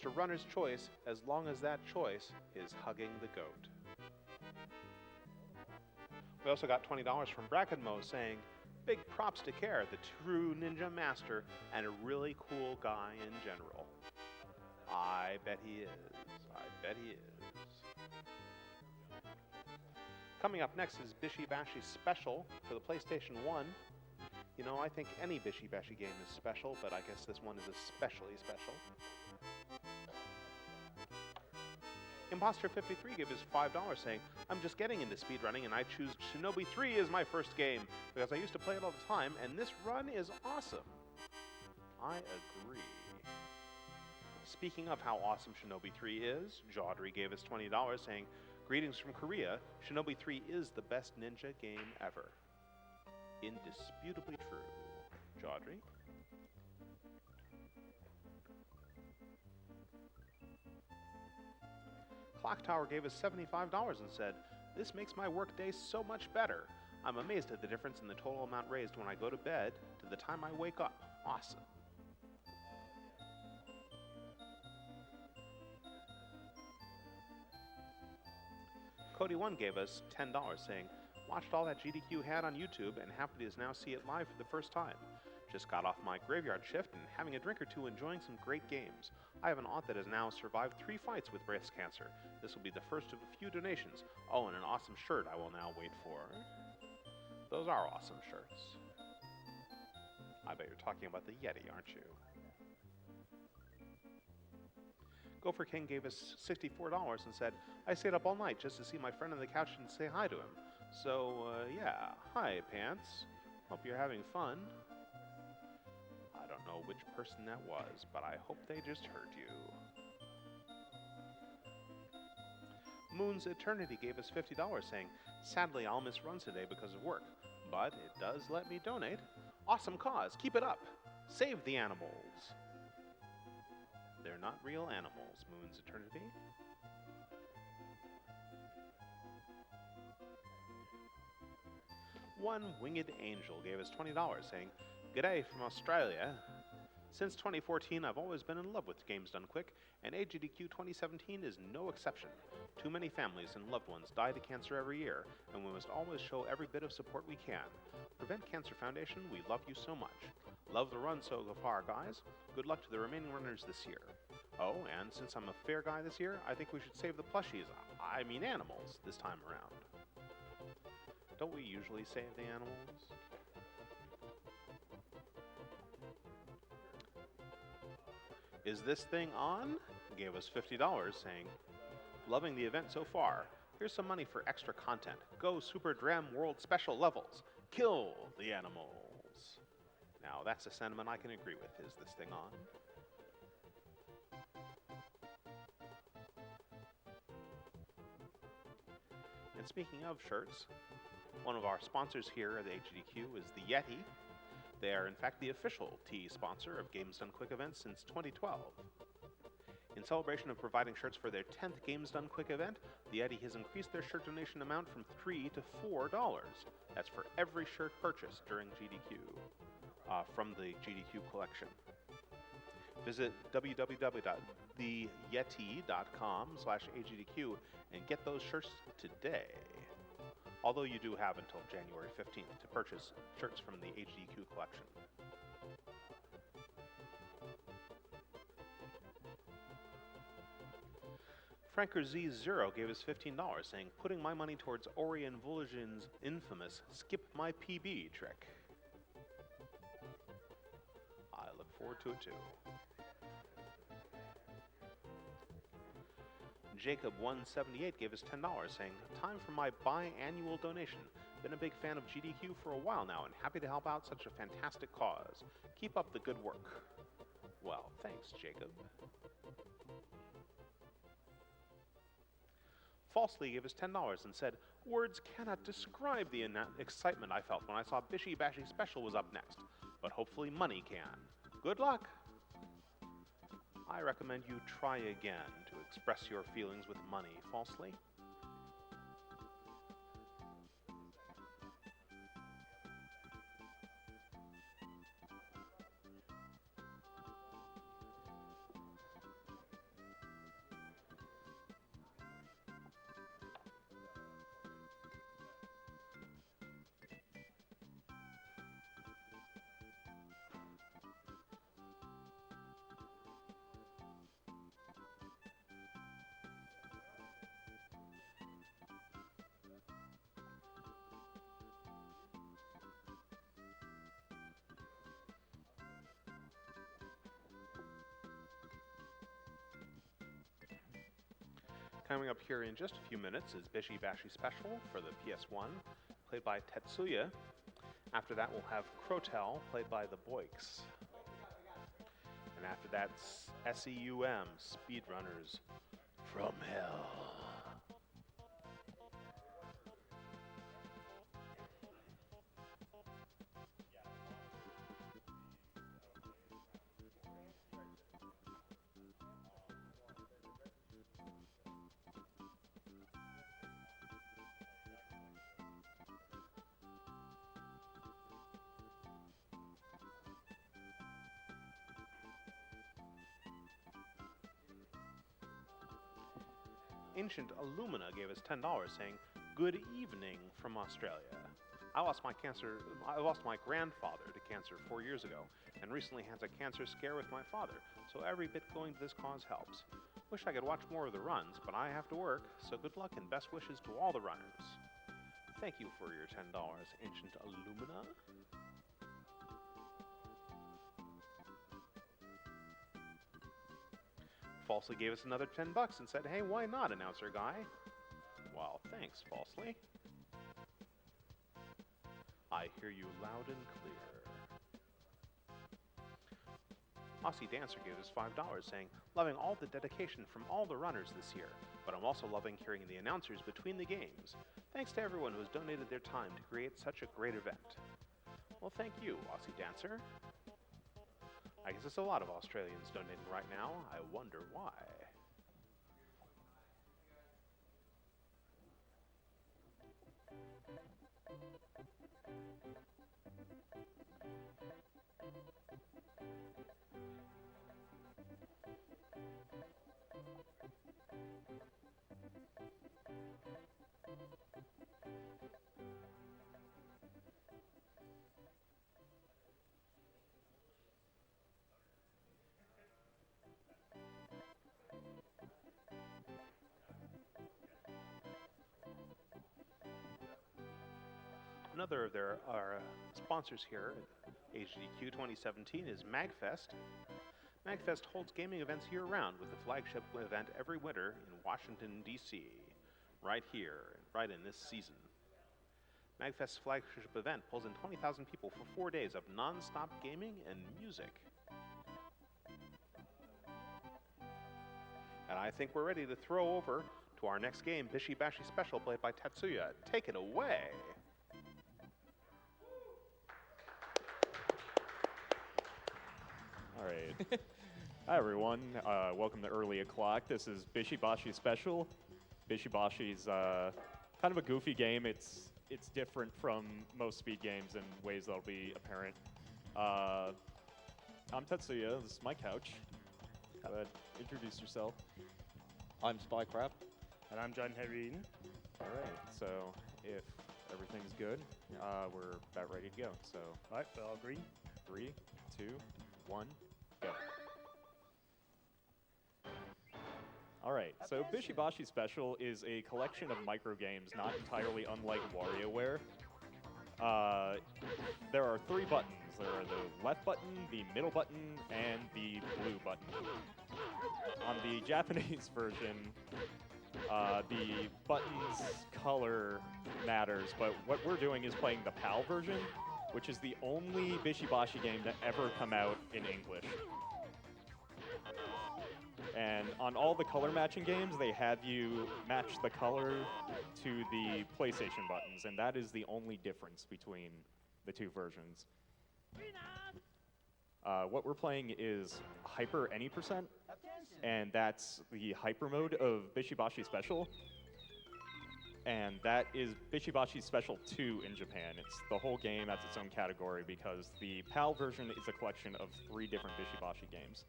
a runner's choice as long as that choice is hugging the goat. We also got $20 from Bracken Mo saying, big props to Care, the true ninja master and a really cool guy in general. I bet he is. I bet he is. Coming up next is Bishi Bashi Special for the PlayStation 1. You know, I think any Bishi Bashi game is special, but I guess this one is especially special. Imposter53 gave us $5 saying, I'm just getting into speedrunning and I choose Shinobi 3 as my first game because I used to play it all the time and this run is awesome. I agree. Speaking of how awesome Shinobi 3 is, Jawdry gave us $20 saying, greetings from Korea, Shinobi 3 is the best ninja game ever. Indisputably true. Jawdry? Clock Tower gave us $75 and said, this makes my workday so much better. I'm amazed at the difference in the total amount raised when I go to bed to the time I wake up. Awesome. Cody1 gave us $10 saying, watched all that GDQ had on YouTube and happy to now see it live for the first time. Just got off my graveyard shift and having a drink or two enjoying some great games. I have an aunt that has now survived 3 fights with breast cancer. This will be the first of a few donations. Oh, and an awesome shirt I will now wait for. Those are awesome shirts. I bet you're talking about the Yeti, aren't you? Gopher King gave us $64 and said, I stayed up all night just to see my friend on the couch and say hi to him. So, yeah. Hi, Pants. Hope you're having fun. I don't know which person that was, but I hope they just heard you. Moon's Eternity gave us $50 saying, sadly I'll miss runs today because of work, but it does let me donate. Awesome cause. Keep it up. Save the animals. They're not real animals, Moon's Eternity. One Winged Angel gave us $20 saying, G'day from Australia. Since 2014, I've always been in love with games done quick, and AGDQ2017 is no exception. Too many families and loved ones die to cancer every year, and we must always show every bit of support we can. Prevent Cancer Foundation, we love you so much. Love the run so far, guys. Good luck to the remaining runners this year. Oh, and since I'm a fair guy this year, I think we should save the plushies, I mean animals, this time around. Don't we usually save the animals? Is this thing on? Gave us $50 saying, loving the event so far. Here's some money for extra content. Go Super Dram World Special levels. Kill the animals. Now that's a sentiment I can agree with. Is this thing on? And speaking of shirts, one of our sponsors here at the HGDQ is the Yeti. They are in fact the official tea sponsor of Games Done Quick events since 2012. In celebration of providing shirts for their 10th Games Done Quick event, the Yeti has increased their shirt donation amount from $3 to $4. That's for every shirt purchased during GDQ, from the GDQ collection. Visit www.theyeti.com/AGDQ and get those shirts today. Although you do have until January 15th to purchase shirts from the AGDQ collection. Franker Z0 gave us $15 saying, putting my money towards Ori and Vol'jin's infamous skip my PB trick. I look forward to it too. Jacob178 gave us $10 saying, time for my biannual donation. Been a big fan of GDQ for a while now and happy to help out such a fantastic cause. Keep up the good work. Well, thanks, Jacob. Falsely gave us $10 and said, words cannot describe the excitement I felt when I saw Bishi Bashi Special was up next, but hopefully money can. Good luck! I recommend you try again to express your feelings with money, Falsely. Coming up here in just a few minutes is Bishi Bashi Special for the PS1, played by t3tsuya. After that, we'll have Crotel, played by the Boiks. And after that, SEUM, Speedrunners from Hell. Ancient Illumina gave us $10 saying, "Good evening from Australia. I lost my grandfather to cancer 4 years ago, and recently had a cancer scare with my father, so every bit going to this cause helps. Wish I could watch more of the runs, but I have to work, so good luck and best wishes to all the runners." Thank you for your $10, Ancient Illumina. Falsely gave us another $10 and said, "Hey, why not, announcer guy?" Well, thanks, Falsely. I hear you loud and clear. Aussie Dancer gave us $5 saying, "Loving all the dedication from all the runners this year, but I'm also loving hearing the announcers between the games. Thanks to everyone who has donated their time to create such a great event." Well, thank you, Aussie Dancer. I guess there's a lot of Australians donating right now. I wonder why. Another of our sponsors here at AGDQ 2017 is MagFest. MagFest holds gaming events year-round with the flagship event every winter in Washington, D.C., right here, right in this season. MagFest's flagship event pulls in 20,000 people for 4 days of non-stop gaming and music. And I think we're ready to throw over to our next game, Bishi Bashi Special, played by t3tsuya. Take it away! All right. Hi, everyone. Welcome to Early O'Clock. This is Bishi Bashi Special. Bishi Bashi's kind of a goofy game. It's different from most speed games in ways that'll be apparent. I'm t3tsuya. This is my couch. How about introduce yourself? I'm Spycrap. And I'm John Herrin. All right. So if everything's good, we're about ready to go. So, All right, we'll all agree. 3, 2, 1, go. All right, so Bishi Bashi Special is a collection of micro games not entirely unlike WarioWare. There are 3 buttons. There are the left button, the middle button, and the blue button. On the Japanese version, the button's color matters, but what we're doing is playing the PAL version, which is the only Bishi Bashi game to ever come out in English. And on all the color matching games, they have you match the color to the PlayStation buttons, and that is the only difference between the 2 versions. What we're playing is Hyper Any %, and that's the hyper mode of Bishi Bashi Special. And that is Bishi Bashi Special 2 in Japan. It's the whole game as its own category because the PAL version is a collection of 3 different Bishi Bashi games.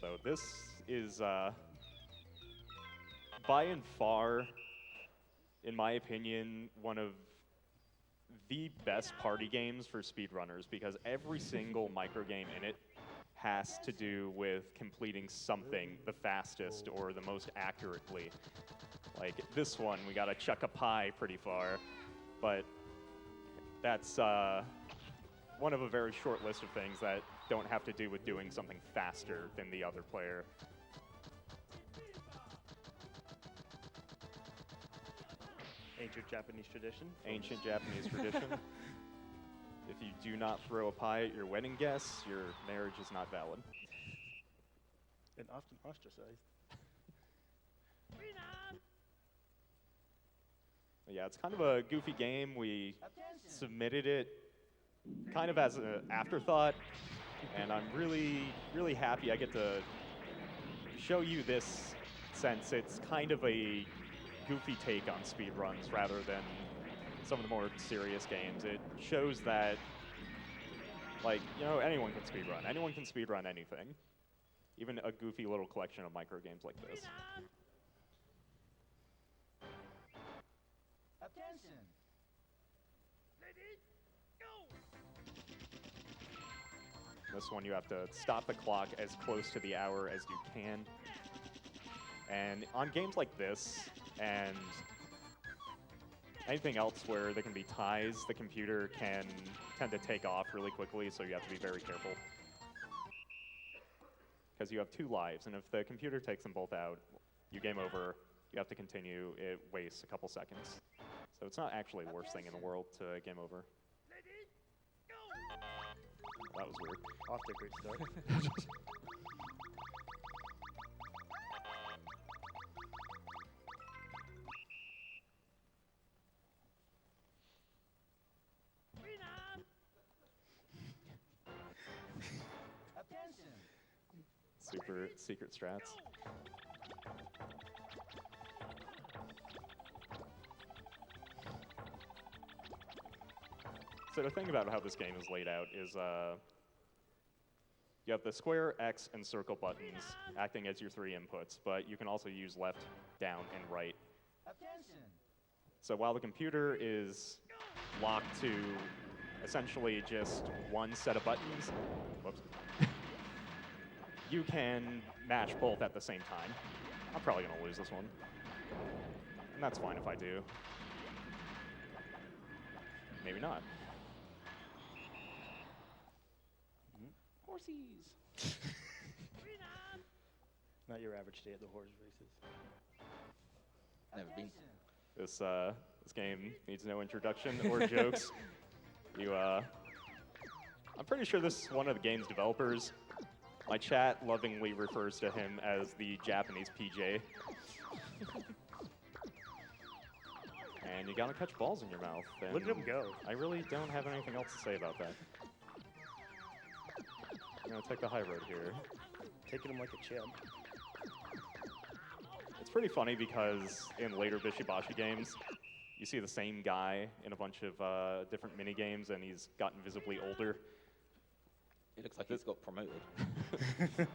So this is, by and far, in my opinion, one of the best party games for speedrunners because every single micro game in it has to do with completing something the fastest or the most accurately. Like this one, we gotta chuck a pie pretty far, but that's one of a very short list of things that don't have to do with doing something faster than the other player. Ancient Japanese tradition. Ancient Japanese tradition. If you do not throw a pie at your wedding guests, your marriage is not valid. And often ostracized. Yeah, it's kind of a goofy game. We submitted it kind of as an afterthought, and I'm really, really happy I get to show you this, since it's kind of a goofy take on speedruns rather than some of the more serious games. It shows that, like, you know, anyone can speedrun. Anyone can speedrun anything. Even a goofy little collection of micro games like this. Attention! This one you have to stop the clock as close to the hour as you can. And on games like this, and anything else where there can be ties, the computer can tend to take off really quickly, so you have to be very careful. Because you have 2 lives, and if the computer takes them both out, you game over, you have to continue, it wastes a couple seconds. So it's not actually the worst thing in the world to game over. That was weird. Off to a great start. Attention! Super secret strats. So the thing about how this game is laid out is you have the square, X, and circle buttons acting as your 3 inputs, but you can also use left, down, and right. Attention! So while the computer is locked to essentially just one set of buttons, whoops, you can mash both at the same time. I'm probably gonna lose this one. And that's fine if I do. Maybe not. Horsies! Not your average day at the horse races. Never been. Attention! This game needs no introduction or jokes. I'm pretty sure this is one of the game's developers. My chat lovingly refers to him as the Japanese PJ. And you gotta catch balls in your mouth. Look at him go. I really don't have anything else to say about that. I'm gonna take the high road here. Taking him like a champ. It's pretty funny because in later Bishi Bashi games, you see the same guy in a bunch of different mini games, and he's gotten visibly older. It looks like he's got promoted. Attention!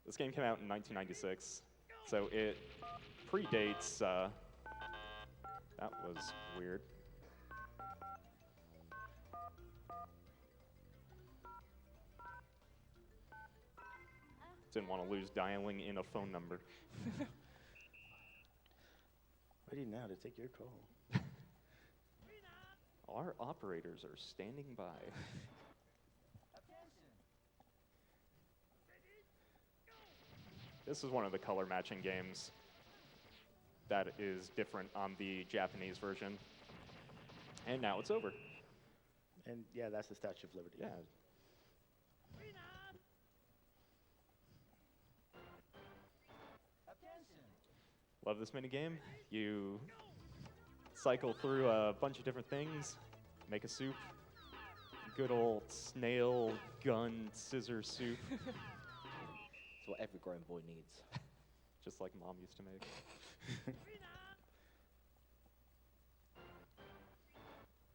This game came out in 1996, so it predates. That was weird. Didn't want to lose dialing in a phone number. Ready now to take your call. Our operators are standing by. This is one of the color matching games that is different on the Japanese version. And now it's over. And yeah, that's the Statue of Liberty. Yeah. Attention! Love this minigame. You cycle through a bunch of different things, make a soup. Good old snail gun scissor soup. It's what every grown boy needs. Just like Mom used to make.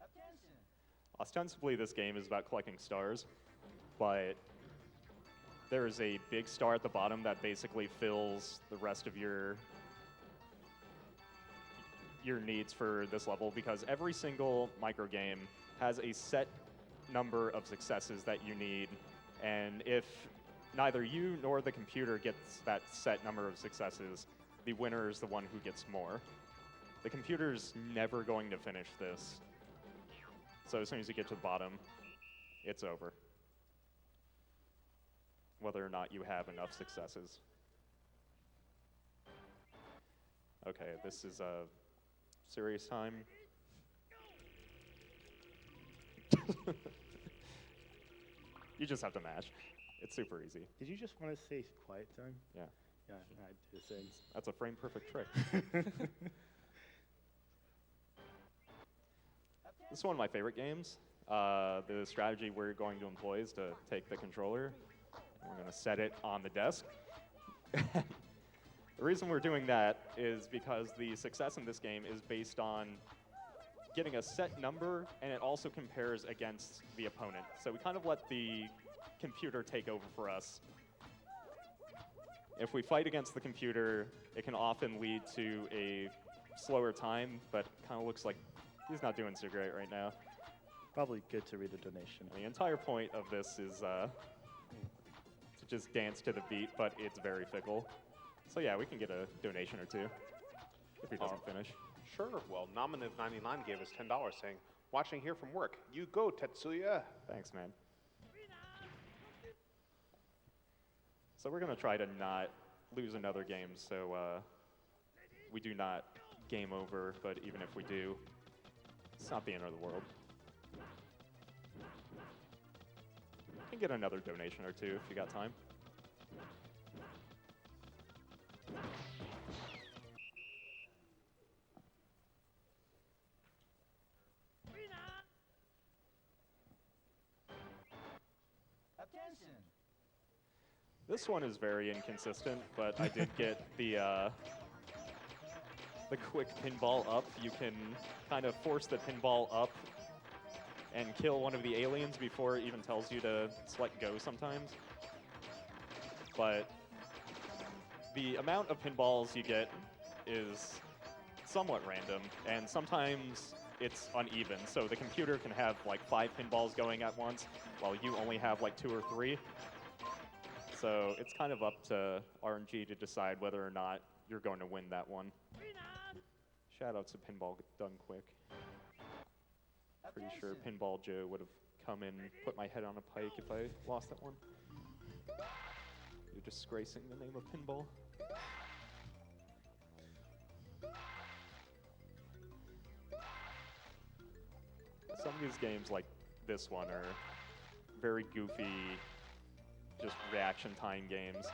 Attention! Ostensibly, this game is about collecting stars, but there is a big star at the bottom that basically fills the rest of your needs for this level, because every single micro game has a set number of successes that you need, and if neither you nor the computer gets that set number of successes, the winner is the one who gets more. The computer's never going to finish this. So as soon as you get to the bottom, it's over. Whether or not you have enough successes. Okay, this is a serious time. You just have to mash. It's super easy. Did you just want to say quiet time? Yeah. Yeah, I did the same. That's a frame perfect trick. This is one of my favorite games. The strategy we're going to employ is to take the controller, and we're going to set it on the desk. The reason we're doing that is because the success in this game is based on getting a set number, and it also compares against the opponent. So we kind of let the computer take over for us. If we fight against the computer, it can often lead to a slower time, but kind of looks like he's not doing so great right now. Probably good to read a donation. And the entire point of this is to just dance to the beat, but it's very fickle. So yeah, we can get a donation or two if he doesn't finish. Sure. Well, Nominative99 gave us $10 saying, watching here from work. You go, Tetsuya. Thanks, man. So we're going to try to not lose another game, so we do not game over, but even if we do, it's not the end of the world. You can get another donation or two if you got time. Attention. This one is very inconsistent, but I did get the quick pinball up. You can kind of force the pinball up and kill one of the aliens before it even tells you to select go sometimes. But the amount of pinballs you get is somewhat random, and sometimes it's uneven. So the computer can have like 5 pinballs going at once, while you only have like 2 or 3. So it's kind of up to RNG to decide whether or not you're going to win that one. Shout out to Pinball Done Quick. Pretty sure Pinball Joe would have come in and put my head on a pike if I lost that one. You're disgracing the name of pinball. Some of these games, like this one, are very goofy, just reaction time games.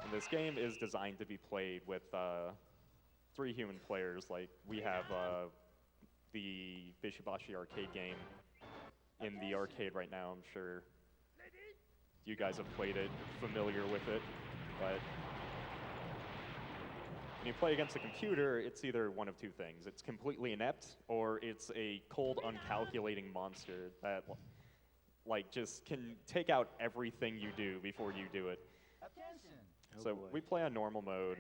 And this game is designed to be played with 3 human players. Like, we have the Bishi Bashi arcade game in the arcade right now. I'm sure you guys have played it, familiar with it, but when you play against a computer, it's either one of 2 things. It's completely inept, or it's a cold, uncalculating monster that like just can take out everything you do before you do it. Attention. So we play on normal mode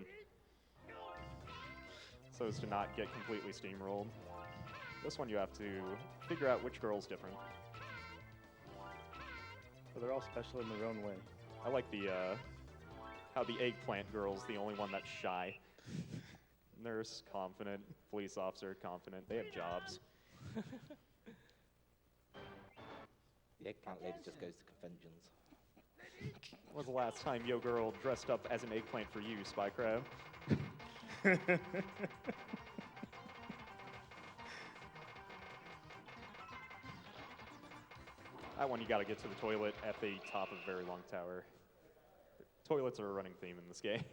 so as to not get completely steamrolled. This one you have to figure out which girl's different. But they're all special in their own way. I like the how the eggplant girl's the only one that's shy. Nurse, confident. Police officer, confident. They have jobs. The eggplant lady just goes to conventions. When was the last time Yo Girl dressed up as an eggplant for you, Spy Crab? That one you gotta get to the toilet at the top of a very long tower. Toilets are a running theme in this game.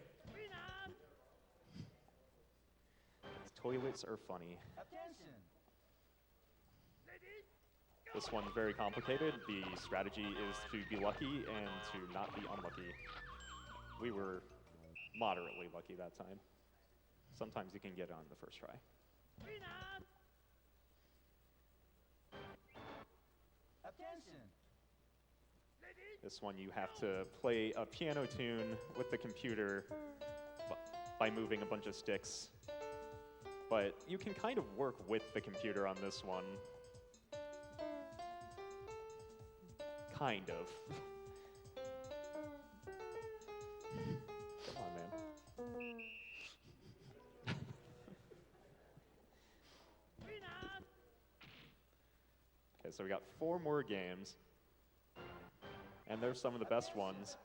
Toilets are funny. Attention. This one's very complicated. The strategy is to be lucky and to not be unlucky. We were moderately lucky that time. Sometimes you can get on the first try. Attention. This one you have to play a piano tune with the computer by moving a bunch of sticks. But you can kind of work with the computer on this one. Kind of. Come on, man. Okay, So we got 4 more games. And there's some of the best ones.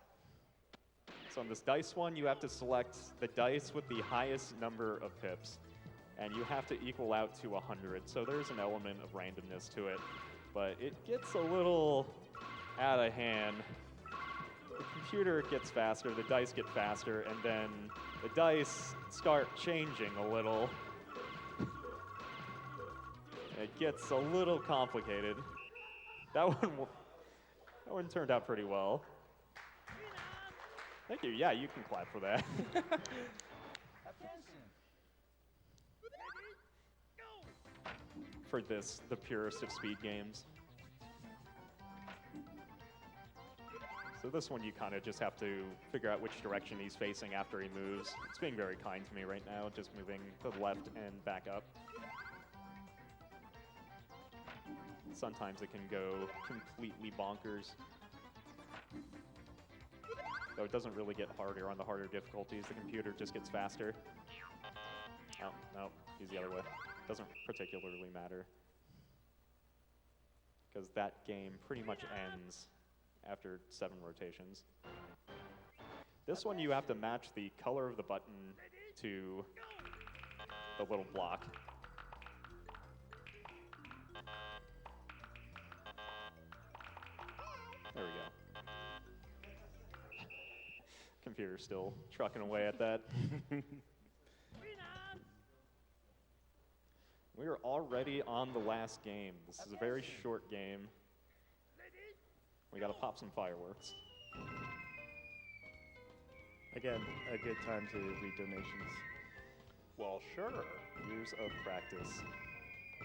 So on this dice one, you have to select the dice with the highest number of pips. And you have to equal out to 100. So there's an element of randomness to it. But it gets a little out of hand. The computer gets faster, the dice get faster, and then the dice start changing a little. It gets a little complicated. That one turned out pretty well. Thank you. Yeah, you can clap for that. Attention. For this, the purest of speed games. So this one you kind of just have to figure out which direction he's facing after he moves. It's being very kind to me right now, just moving to the left and back up. Sometimes it can go completely bonkers. Though it doesn't really get harder on the harder difficulties, the computer just gets faster. Oh, no, he's the other way. Doesn't particularly matter. Because that game pretty much ends after 7 rotations. This one you have to match the color of the button to the little block. There we go. Computer's still trucking away at that. We are already on the last game. This is a very short game. We gotta pop some fireworks. Again, a good time to read donations. Well, sure. Years of practice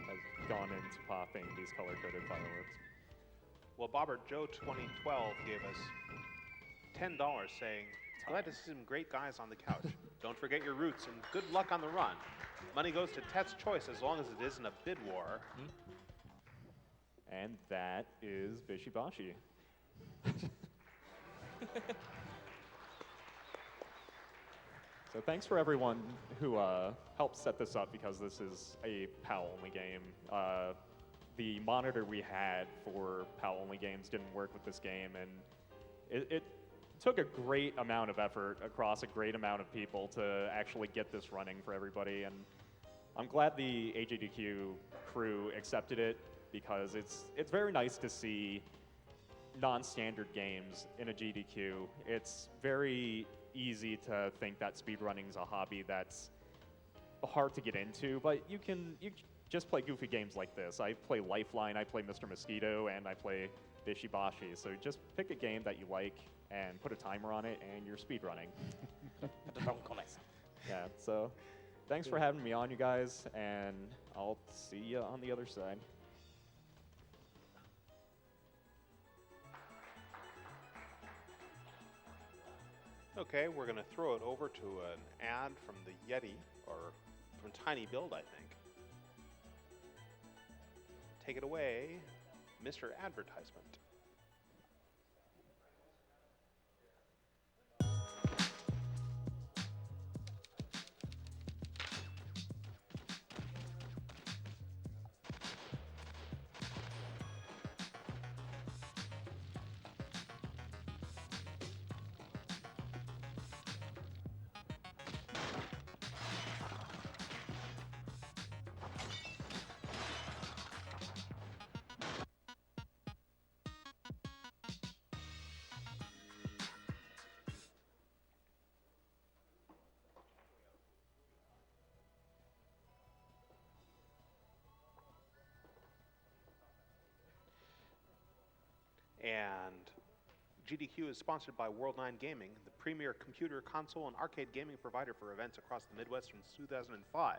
has gone into popping these color-coded fireworks. Well, Bobbert Joe 2012 gave us $10 saying, glad to see some great guys on the couch. Don't forget your roots and good luck on the run. Money goes to Tet's choice as long as it isn't a bid war. And that is Bishi Bashi. So thanks for everyone who helped set this up, because this is a PAL-only game. The monitor we had for PAL-only games didn't work with this game, and it took a great amount of effort across a great amount of people to actually get this running for everybody. And I'm glad the AGDQ crew accepted it, because it's very nice to see non-standard games in a GDQ. It's very easy to think that speedrunning is a hobby that's hard to get into, but you just play goofy games like this. I play Lifeline, I play Mr. Mosquito, and I play Bishi Bashi. So just pick a game that you like and put a timer on it, and you're speedrunning. Yeah, so thanks for having me on, you guys, and I'll see you on the other side. Okay, we're going to throw it over to an ad from the Yeti, or from Tiny Build, I think. Take it away, Mr. Advertisement. And GDQ is sponsored by World9 Gaming, the premier computer, console, and arcade gaming provider for events across the Midwest since 2005.